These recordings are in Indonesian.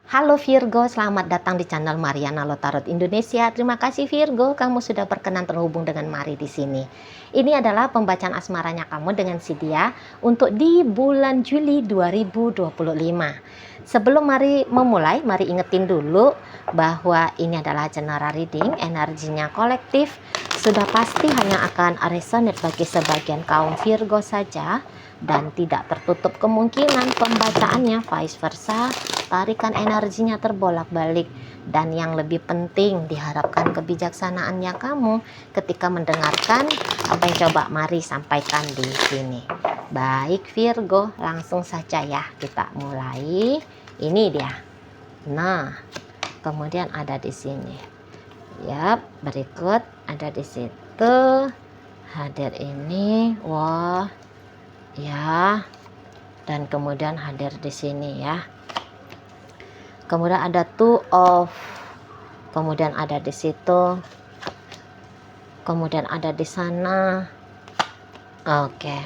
Halo Virgo, selamat datang di channel Mariana Lotarot Indonesia. Terima kasih Virgo, kamu sudah berkenan terhubung dengan Mari di sini. Ini adalah pembacaan asmaranya kamu dengan si Dia untuk di bulan Juli 2025. Sebelum Mari memulai, mari ingetin dulu bahwa ini adalah general reading, energinya kolektif. Sudah pasti hanya akan resonate bagi sebagian kaum Virgo saja dan tidak tertutup kemungkinan pembacaannya vice versa, tarikan energinya terbolak-balik, dan yang lebih penting diharapkan kebijaksanaannya kamu ketika mendengarkan apa yang coba Mari sampaikan di sini. Baik Virgo, langsung saja ya kita mulai. Ini dia. Nah, kemudian ada di sini. Yap, berikut ada di situ. Hadir ini, wah. Ya, dan kemudian hadir di sini ya. Kemudian ada two of, kemudian ada di situ, kemudian ada di sana. Oke,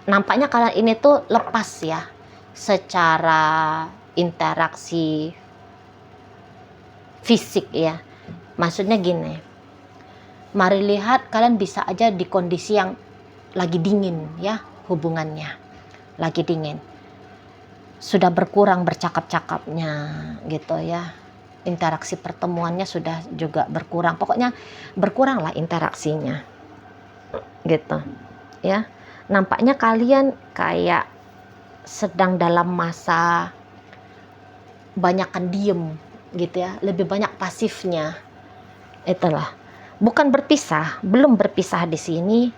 nampaknya kalian ini tuh lepas ya secara interaksi fisik ya. Maksudnya gini, mari lihat kalian bisa aja di kondisi yang lagi dingin ya, hubungannya lagi dingin, sudah berkurang bercakap-cakapnya gitu ya, interaksi pertemuannya sudah juga berkurang, pokoknya berkurang lah interaksinya gitu ya. Nampaknya kalian kayak sedang dalam masa banyakan diem gitu ya, lebih banyak pasifnya. Itulah, bukan berpisah, belum berpisah di sini,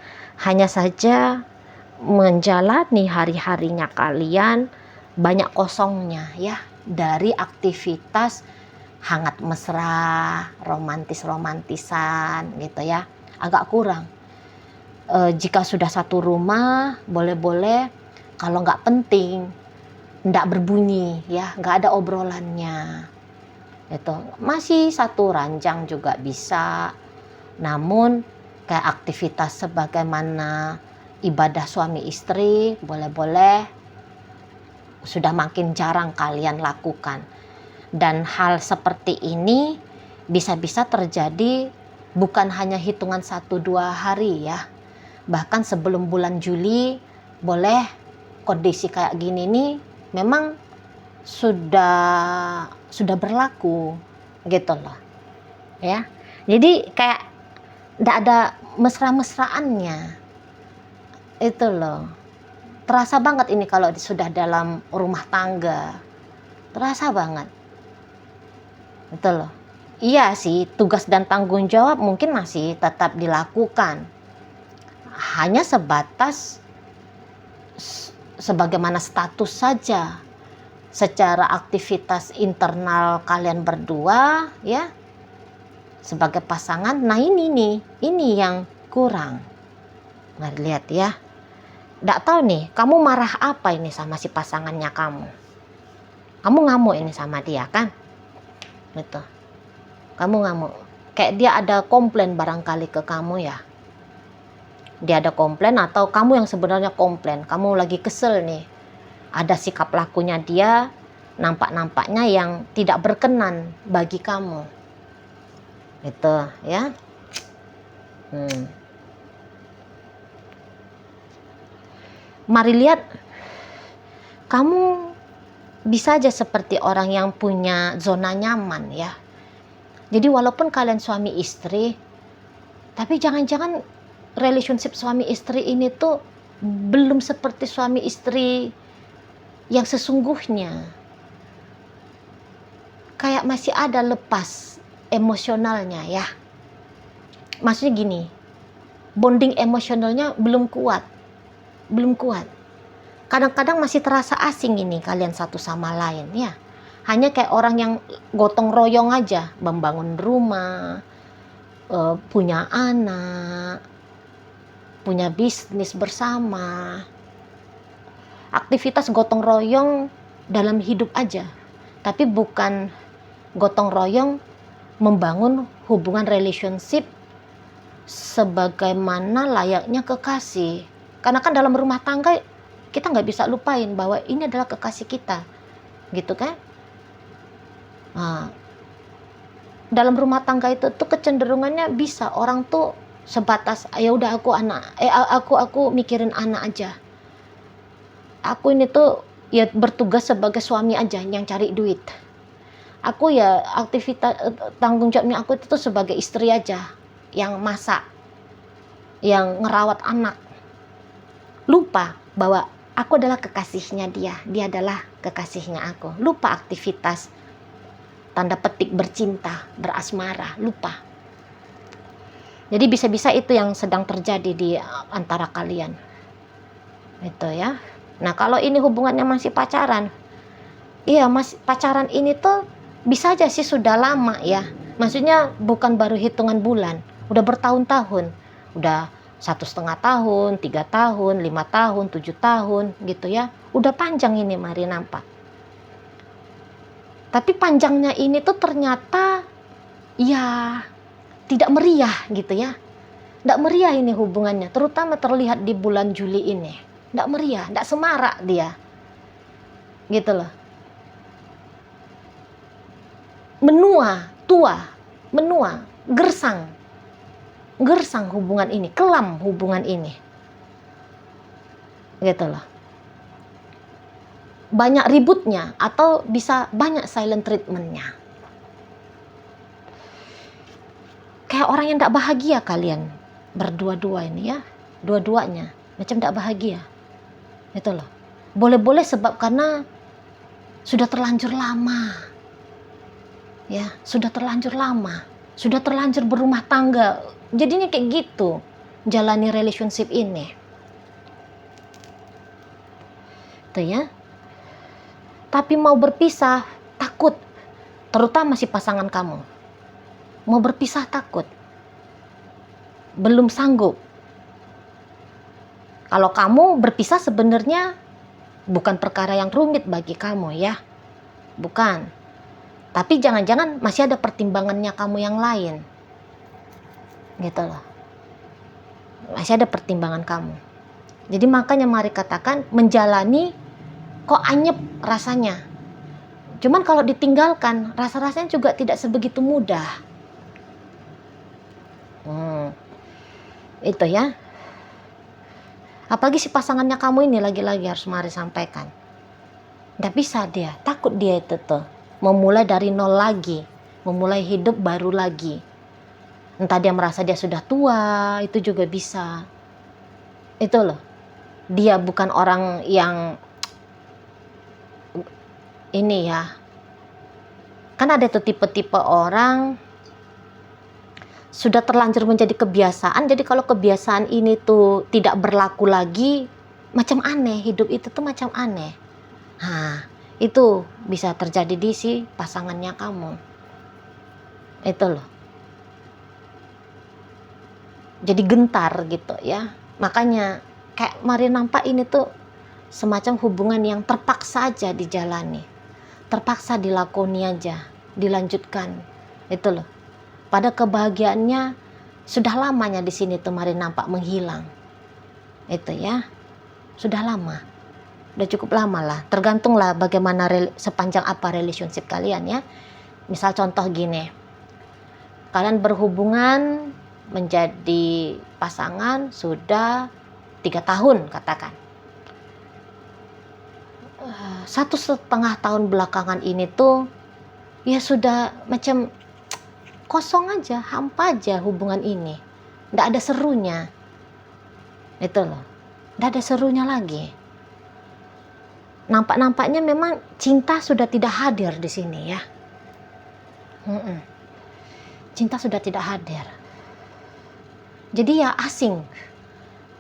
hanya saja menjalani hari-harinya kalian banyak kosongnya ya, dari aktivitas hangat mesra, romantisan gitu ya, agak kurang. Jika sudah satu rumah, boleh-boleh kalau nggak penting, nggak berbunyi ya, nggak ada obrolannya. Itu masih satu ranjang juga bisa, namun kayak aktivitas sebagaimana ibadah suami istri boleh-boleh sudah makin jarang kalian lakukan. Dan hal seperti ini bisa-bisa terjadi bukan hanya hitungan 1-2 hari ya, bahkan sebelum bulan Juli boleh kondisi kayak gini nih memang sudah berlaku gitu loh ya. Jadi kayak tidak ada mesra-mesraannya itu loh. Terasa banget ini kalau sudah dalam rumah tangga, terasa banget itu loh. Iya sih, tugas dan tanggung jawab mungkin masih tetap dilakukan, hanya sebatas sebagaimana status saja. Secara aktivitas internal kalian berdua ya sebagai pasangan, nah ini nih, ini yang kurang. Mari lihat ya. Nggak tahu nih, kamu marah apa ini sama si pasangannya kamu? Kamu ngamuk ini sama dia kan? Gitu. Kamu ngamuk. Kayak dia ada komplain barangkali ke kamu ya. Dia ada komplain atau kamu yang sebenarnya komplain. Kamu lagi kesel nih. Ada sikap lakunya dia, nampak-nampaknya yang tidak berkenan bagi kamu. Gitu ya. Mari lihat, kamu bisa aja seperti orang yang punya zona nyaman ya. Jadi walaupun kalian suami istri, tapi jangan-jangan relationship suami istri ini tuh belum seperti suami istri yang sesungguhnya. Kayak masih ada lepas emosionalnya ya. Maksudnya gini, bonding emosionalnya belum kuat. Kadang-kadang masih terasa asing ini kalian satu sama lain ya. Hanya kayak orang yang gotong royong aja, membangun rumah, punya anak, punya bisnis bersama. Aktivitas gotong royong dalam hidup aja, tapi bukan gotong royong membangun hubungan relationship sebagaimana layaknya kekasih. Karena kan dalam rumah tangga kita nggak bisa lupain bahwa ini adalah kekasih kita, gitu kan? Nah, dalam rumah tangga itu tuh kecenderungannya bisa orang tuh sebatas ya udah aku mikirin anak aja. Aku ini tuh ya bertugas sebagai suami aja yang cari duit. Aku ya aktivitas tanggung jawabnya aku itu tuh sebagai istri aja, yang masak, yang ngerawat anak. Lupa bahwa aku adalah kekasihnya dia adalah kekasihnya aku. Lupa aktivitas tanda petik bercinta, berasmara, lupa. Jadi bisa-bisa itu yang sedang terjadi di antara kalian. Itu ya. Nah, kalau ini hubungannya masih pacaran, iya masih pacaran ini tuh bisa aja sih sudah lama ya. Maksudnya bukan baru hitungan bulan, udah bertahun-tahun, udah 1,5 tahun, 3 tahun, 5 tahun, 7 tahun gitu ya. Udah panjang ini mari nampak. Tapi panjangnya ini tuh ternyata ya tidak meriah gitu ya. Tidak meriah ini hubungannya, terutama terlihat di bulan Juli ini. Tidak meriah, tidak semarak dia. Gitu loh. Menua, tua, menua, gersang. Gersang hubungan ini, kelam hubungan ini. Gitu loh. Banyak ributnya atau bisa banyak silent treatmentnya. Kayak orang yang tidak bahagia kalian berdua-dua ini ya, dua-duanya macam tidak bahagia. Itu loh. Boleh-boleh sebab karena sudah terlanjur lama. Ya, sudah terlanjur lama. Sudah terlanjur berumah tangga. Jadinya kayak gitu jalani relationship ini. Itu ya. Tapi mau berpisah takut. Terutama si pasangan kamu. Mau berpisah takut. Belum sanggup. Kalau kamu berpisah sebenarnya bukan perkara yang rumit bagi kamu ya. Bukan. Tapi jangan-jangan masih ada pertimbangannya kamu yang lain. Gitu loh. Masih ada pertimbangan kamu. Jadi makanya mari katakan menjalani kok anyep rasanya. Cuman kalau ditinggalkan rasa-rasanya juga tidak sebegitu mudah. Itu ya. Apalagi si pasangannya kamu ini lagi-lagi harus mari sampaikan. Nggak bisa dia, takut dia itu tuh. Memulai dari nol lagi. Memulai hidup baru lagi. Entah dia merasa dia sudah tua, itu juga bisa. Itu loh. Dia bukan orang yang ini ya. Kan ada tuh tipe-tipe orang sudah terlanjur menjadi kebiasaan. Jadi kalau kebiasaan ini tuh tidak berlaku lagi, macam aneh. Hidup itu tuh macam aneh. Nah, itu bisa terjadi di si pasangannya kamu. Itu loh. Jadi gentar gitu ya. Makanya kayak mari nampak ini tuh semacam hubungan yang terpaksa aja dijalani. Terpaksa dilakoni aja, dilanjutkan. Itu loh. Pada kebahagiaannya sudah lamanya di sini tuh mari nampak menghilang. Itu ya. Sudah lama. Udah cukup lama lah. Tergantunglah bagaimana sepanjang apa relationship kalian ya. Misal contoh gini. Kalian berhubungan menjadi pasangan sudah 3 tahun katakan. 1,5 tahun belakangan ini tuh ya sudah macam kosong aja, hampa aja hubungan ini. Nggak ada serunya. Itu loh. Nggak ada serunya lagi. Nampak-nampaknya memang cinta sudah tidak hadir di sini ya. Cinta sudah tidak hadir. Jadi ya asing.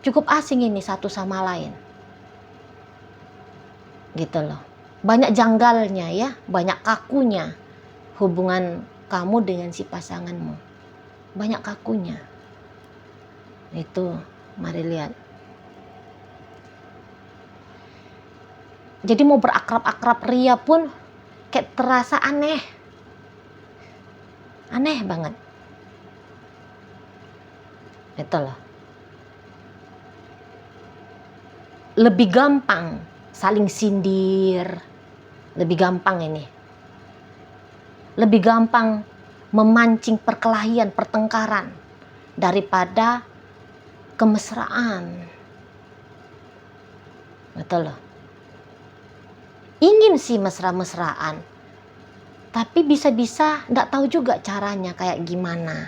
Cukup asing ini satu sama lain. Gitu loh. Banyak janggalnya ya, banyak kakunya hubungan kamu dengan si pasanganmu. Banyak kakunya. Itu, mari lihat. Jadi mau berakrab-akrab ria pun kayak terasa aneh. Aneh banget. Itu loh. Lebih gampang saling sindir. Lebih gampang ini. lebih gampang memancing perkelahian, pertengkaran daripada kemesraan. Betul loh. Ingin sih mesra-mesraan, tapi bisa-bisa nggak tahu juga caranya kayak gimana.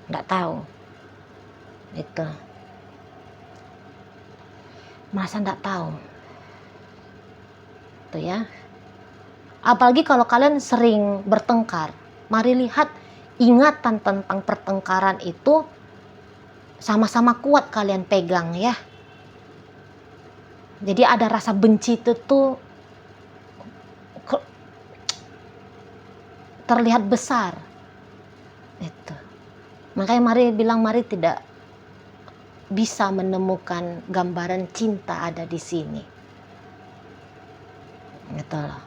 Nggak tahu. Itu. Masa nggak tahu. Tuh ya. Apalagi kalau kalian sering bertengkar. Mari lihat ingatan tentang pertengkaran itu sama-sama kuat kalian pegang ya. Jadi ada rasa benci itu tuh terlihat besar. Itu. Makanya mari tidak bisa menemukan gambaran cinta ada di sini. Gitu loh.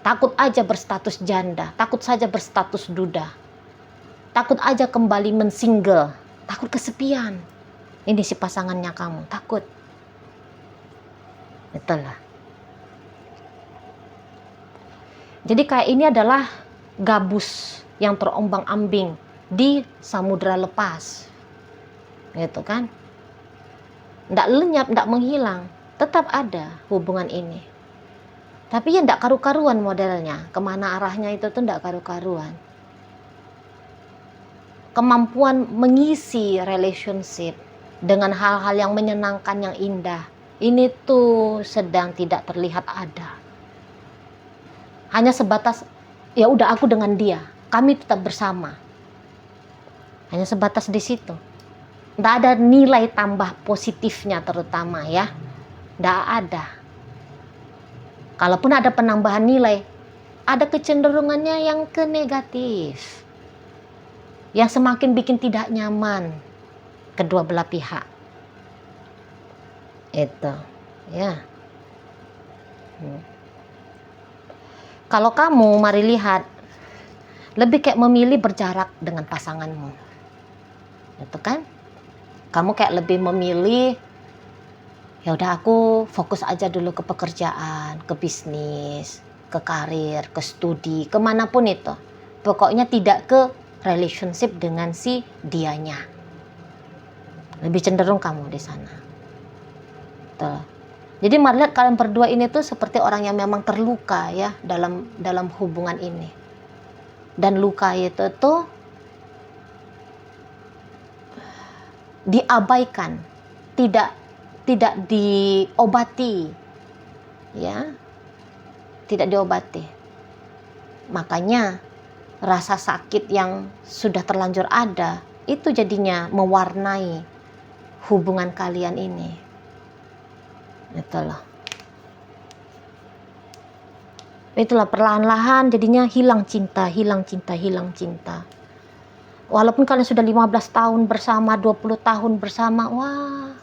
Takut aja berstatus janda, takut saja berstatus duda. Takut aja kembali mensingle, takut kesepian. Ini si pasangannya kamu, takut. Betul lah. Jadi kayak ini adalah gabus yang terombang-ambing di samudra lepas. Gitu kan. Nggak lenyap, nggak menghilang. Tetap ada hubungan ini. Tapi ya nggak karu-karuan modelnya. Kemana arahnya itu tuh nggak karu-karuan. Kemampuan mengisi relationship dengan hal-hal yang menyenangkan, yang indah. Ini tuh sedang tidak terlihat ada. Hanya sebatas ya udah aku dengan dia, kami tetap bersama. Hanya sebatas di situ. Nggak ada nilai tambah positifnya terutama ya. Nggak ada. Kalaupun ada penambahan nilai, ada kecenderungannya yang ke negatif. Yang semakin bikin tidak nyaman kedua belah pihak. Itu ya. Kalau kamu mari lihat lebih kayak memilih berjarak dengan pasanganmu. Itu kan? Kamu kayak lebih memilih ya udah aku fokus aja dulu ke pekerjaan, ke bisnis, ke karir, ke studi, kemanapun itu. Pokoknya tidak ke relationship dengan si dianya. Lebih cenderung kamu di sana. Tuh. Jadi mari lihat kalian berdua ini tuh seperti orang yang memang terluka ya dalam hubungan ini. Dan luka itu tuh diabaikan, tidak diobati. Ya. Tidak diobati. Makanya rasa sakit yang sudah terlanjur ada itu jadinya mewarnai hubungan kalian ini. Itulah perlahan-lahan jadinya hilang cinta. Walaupun kalian sudah 15 tahun bersama, 20 tahun bersama, wah,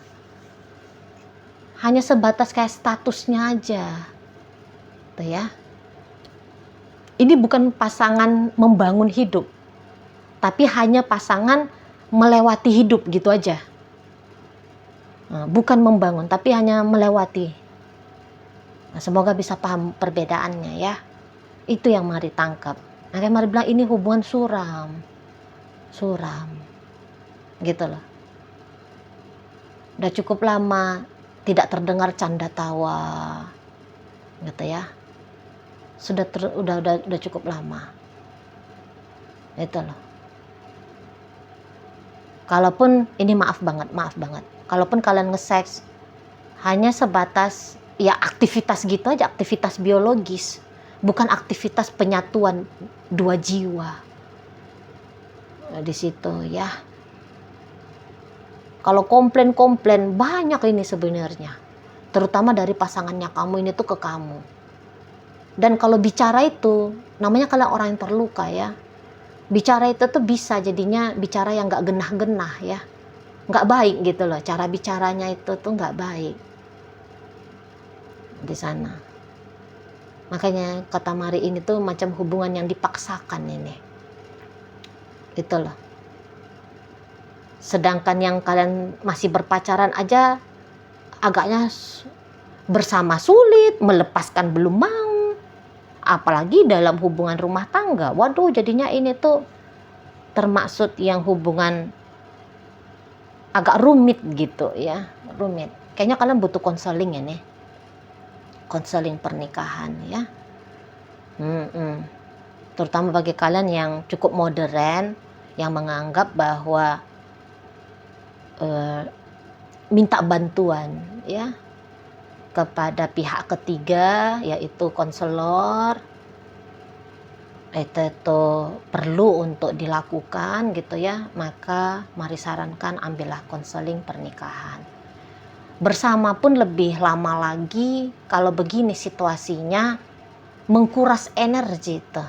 hanya sebatas kayak statusnya aja. Tuh ya. Ini bukan pasangan membangun hidup, tapi hanya pasangan melewati hidup gitu aja. Bukan membangun, tapi hanya melewati. Nah, semoga bisa paham perbedaannya ya. Itu yang mari tangkap. Makanya mari bilang ini hubungan suram. Gitu loh. Udah cukup lama tidak terdengar canda tawa. Gitu ya. Udah cukup lama. Itu loh. Kalaupun ini maaf banget. Kalaupun kalian nge-seks hanya sebatas ya aktivitas gitu aja, aktivitas biologis, bukan aktivitas penyatuan dua jiwa. Nah, di situ ya. Kalau komplain banyak ini sebenarnya, terutama dari pasangannya kamu ini tuh ke kamu. Dan kalau bicara itu, namanya kalian orang yang terluka ya. Bicara itu tuh bisa jadinya bicara yang nggak genah-genah ya. Nggak baik gitu loh, cara bicaranya itu tuh nggak baik di sana. Makanya kata Mari ini tuh macam hubungan yang dipaksakan ini. Itu loh. Sedangkan yang kalian masih berpacaran aja agaknya bersama sulit, melepaskan belum mau. apalagi dalam hubungan rumah tangga. Waduh, jadinya ini tuh termaksud yang hubungan agak rumit gitu ya, rumit. Kayaknya kalian butuh konseling ya nih, konseling pernikahan ya. Terutama bagi kalian yang cukup modern, yang menganggap bahwa minta bantuan ya kepada pihak ketiga, yaitu konselor, itu perlu untuk dilakukan gitu ya, maka mari sarankan ambillah konseling pernikahan. Bersama pun lebih lama lagi kalau begini situasinya, mengkuras energi tuh.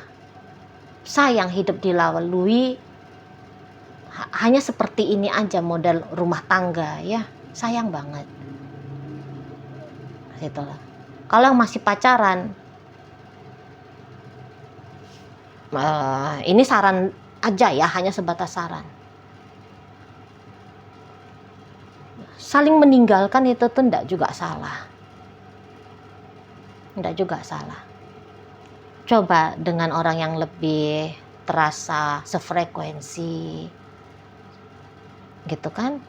Sayang hidup dilalui hanya seperti ini aja model rumah tangga ya, sayang banget. Itulah. Kalau masih pacaran, ini saran aja ya, hanya sebatas saran. Saling meninggalkan itu tuh enggak juga salah. Enggak juga salah. Coba dengan orang yang lebih terasa sefrekuensi. Gitu kan?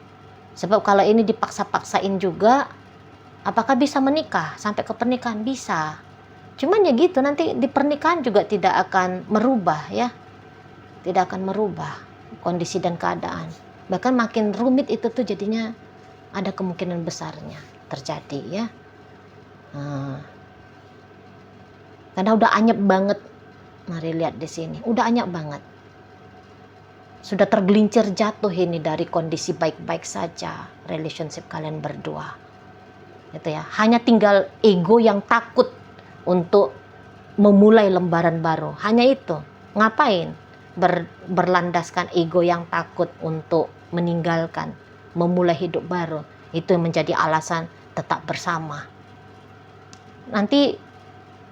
Sebab kalau ini dipaksa-paksain juga, apakah bisa menikah? Sampai ke pernikahan bisa. Cuman ya gitu, nanti di pernikahan juga tidak akan merubah ya. Tidak akan merubah kondisi dan keadaan. Bahkan makin rumit itu tuh jadinya ada kemungkinan besarnya terjadi ya. Karena udah anyep banget. Mari lihat di sini, udah anyep banget. Sudah tergelincir jatuh ini dari kondisi baik-baik saja relationship kalian berdua. Gitu ya. Hanya tinggal ego yang takut untuk memulai lembaran baru. Hanya itu. Ngapain berlandaskan ego yang takut untuk meninggalkan, memulai hidup baru? Itu yang menjadi alasan tetap bersama. Nanti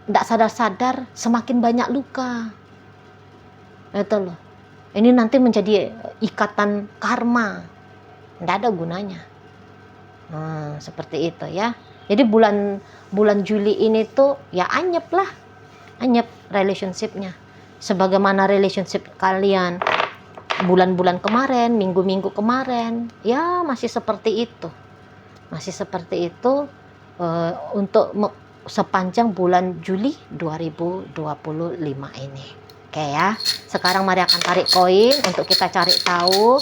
tidak sadar-sadar semakin banyak luka. Itu loh. Ini nanti menjadi ikatan karma. Tidak ada gunanya. Seperti itu ya. Jadi bulan Juli ini tuh ya anyep lah. Anyep relationshipnya. Sebagaimana relationship kalian bulan-bulan kemarin, minggu-minggu kemarin, ya masih seperti itu. Masih seperti itu untuk sepanjang bulan Juli 2025 ini. Oke ya. Sekarang mari akan tarik koin untuk kita cari tahu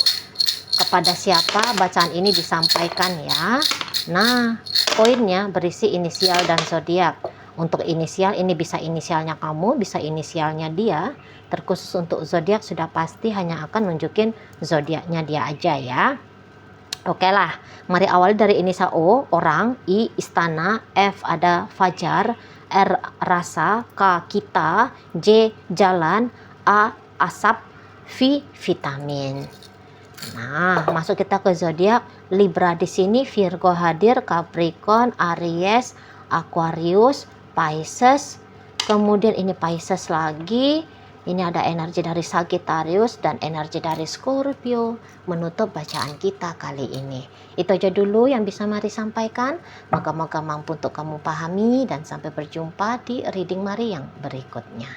kepada siapa bacaan ini disampaikan ya. Nah, koinnya berisi inisial dan zodiak. Untuk inisial ini bisa inisialnya kamu, bisa inisialnya dia. Terkhusus untuk zodiak sudah pasti hanya akan nunjukin zodiaknya dia aja ya. Oke lah, mari awali dari inisial O, orang, I, istana, F, ada fajar, R, rasa, K, kita, J, jalan, A, asap, V, vitamin. Nah, masuk kita ke zodiak Libra di sini, Virgo hadir, Capricorn, Aries, Aquarius, Pisces. Kemudian ini Pisces lagi. Ini ada energi dari Sagittarius dan energi dari Scorpio menutup bacaan kita kali ini. Itu aja dulu yang bisa Mari sampaikan. Moga-moga mampu untuk kamu pahami dan sampai berjumpa di reading Mari yang berikutnya.